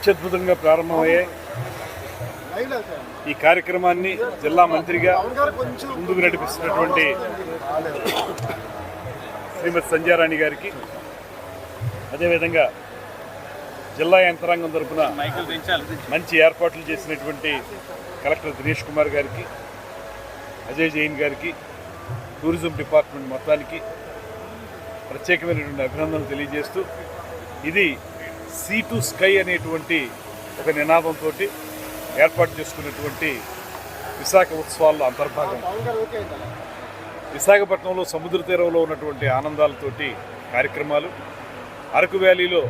అత్యద్భుతంగా ప్రారంభమయ్యాయి. ఈ కార్యక్రమాన్ని జిల్లా మంత్రిగా ముందుకు నడిపిస్తున్నటువంటి శ్రీమతి సంధ్యారాణి గారికి, అదేవిధంగా జిల్లా యంత్రాంగం తరఫున మంచి ఏర్పాట్లు చేసినటువంటి కలెక్టర్ దినేష్ కుమార్ గారికి, అజయ్ జైన్ గారికి, టూరిజం డిపార్ట్మెంట్ మొత్తానికి ప్రత్యేకమైనటువంటి అభినందనలు తెలియజేస్తూ, ఇది సీ టు స్కై అనేటువంటి ఒక నినాదంతో ఏర్పాటు చేసుకున్నటువంటి విశాఖ ఉత్సవాల్లో అంతర్భాగం. విశాఖపట్నంలో సముద్ర తీరంలో ఉన్నటువంటి ఆనందాలతోటి కార్యక్రమాలు, అరకు వ్యాలీలో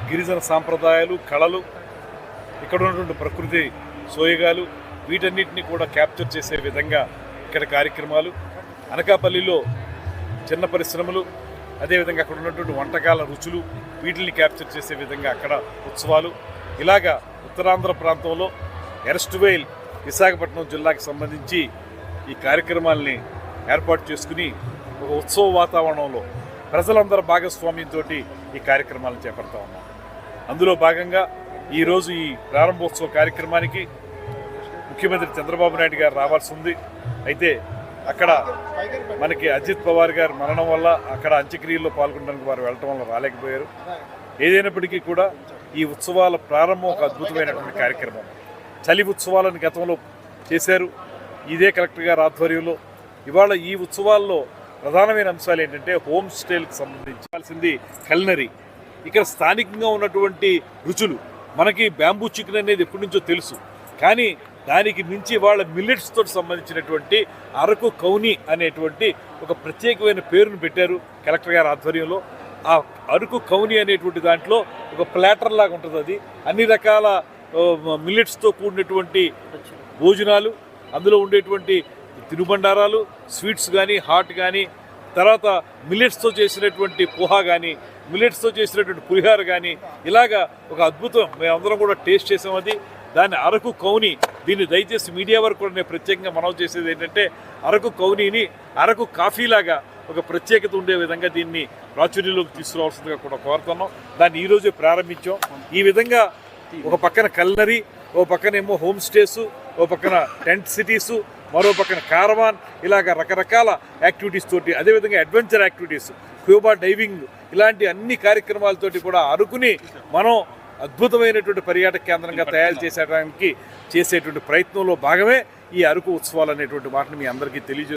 గిరిజన సాంప్రదాయాలు, కళలు, ఇక్కడ ఉన్నటువంటి ప్రకృతి సోయగాలు, వీటన్నిటిని కూడా క్యాప్చర్ చేసే విధంగా ఇక్కడ కార్యక్రమాలు, అనకాపల్లిలో చిన్న పరిశ్రమలు, అదేవిధంగా అక్కడ ఉన్నటువంటి వంటకాల రుచులు, వీటిని క్యాప్చర్ చేసే విధంగా అక్కడ ఉత్సవాలు, ఇలాగా ఉత్తరాంధ్ర ప్రాంతంలో ఎర్స్ట్వేల్ విశాఖపట్నం జిల్లాకి సంబంధించి ఈ కార్యక్రమాల్ని ఏర్పాటు చేసుకుని ఒక ఉత్సవ వాతావరణంలో ప్రజలందరి భాగస్వామ్యంతో ఈ కార్యక్రమాలను చేపడతా ఉన్నాం. అందులో భాగంగా ఈరోజు ఈ ప్రారంభోత్సవ కార్యక్రమానికి ముఖ్యమంత్రి చంద్రబాబు నాయుడు గారు రావాల్సి ఉంది. అయితే అక్కడ మనకి అజిత్ పవార్ గారు మరణం వల్ల అక్కడ అంత్యక్రియల్లో పాల్గొనడానికి వారు వెళ్ళటం వల్ల రాలేకపోయారు. ఏదైనప్పటికీ కూడా ఈ ఉత్సవాల ప్రారంభం ఒక అద్భుతమైనటువంటి కార్యక్రమం. చలి ఉత్సవాలను గతంలో చేశారు ఇదే కలెక్టర్ గారి ఆధ్వర్యంలో. ఇవాళ ఈ ఉత్సవాల్లో ప్రధానమైన అంశాలు ఏంటంటే హోమ్ స్టేలకు సంబంధించాల్సింది కల్నరీ. ఇక్కడ స్థానికంగా ఉన్నటువంటి రుచులు, మనకి బ్యాంబూ చికెన్ అనేది ఎప్పటి నుంచో తెలుసు, కానీ దానికి మించి వాళ్ళ మిల్లెట్స్ తోటి సంబంధించినటువంటి అరకు కౌని అనేటువంటి ఒక ప్రత్యేకమైన పేరును పెట్టారు కలెక్టర్ గారి ఆధ్వర్యంలో. ఆ అరకు కౌని అనేటువంటి దాంట్లో ఒక ప్లాటర్ లాగా ఉంటుంది. అది అన్ని రకాల మిల్లెట్స్తో కూడినటువంటి భోజనాలు, అందులో ఉండేటువంటి తినుబండారాలు, స్వీట్స్ కానీ, హాట్ కానీ, తర్వాత మిల్లెట్స్తో చేసినటువంటి పోహా కానీ, మిల్లెట్స్తో చేసినటువంటి పులిహార కానీ, ఇలాగా ఒక అద్భుతం. మేమందరం కూడా టేస్ట్ చేసాం. అది దాన్ని అరకు కౌని. దీన్ని దయచేసి మీడియా వరకు కూడా నేను ప్రత్యేకంగా మనవి చేసేది ఏంటంటే, అరకు కౌనీని అరకు కాఫీలాగా ఒక ప్రత్యేకత ఉండే విధంగా దీన్ని ప్రాచుర్యంలోకి తీసుకురావాల్సిందిగా కూడా కోరుతున్నాం. దాన్ని ఈరోజే ప్రారంభించాం. ఈ విధంగా ఒక పక్కన కల్నరీ, ఓ పక్కనేమో హోమ్ స్టేసు, ఓ పక్కన టెంట్ సిటీసు, మరో పక్కన కారవాన్, ఇలాగ రకరకాల యాక్టివిటీస్ తోటి, అదేవిధంగా అడ్వెంచర్ యాక్టివిటీస్, స్కూబా డైవింగ్, ఇలాంటి అన్ని కార్యక్రమాలతోటి కూడా అరకుని మనం అద్భుతమైనటువంటి పర్యాటక కేంద్రంగా తయారు చేసేటువంటి ప్రయత్నంలో భాగమే ఈ అరకు ఉత్సవాలు అనేటువంటి మాటను మీ అందరికీ తెలియజేస్తాను.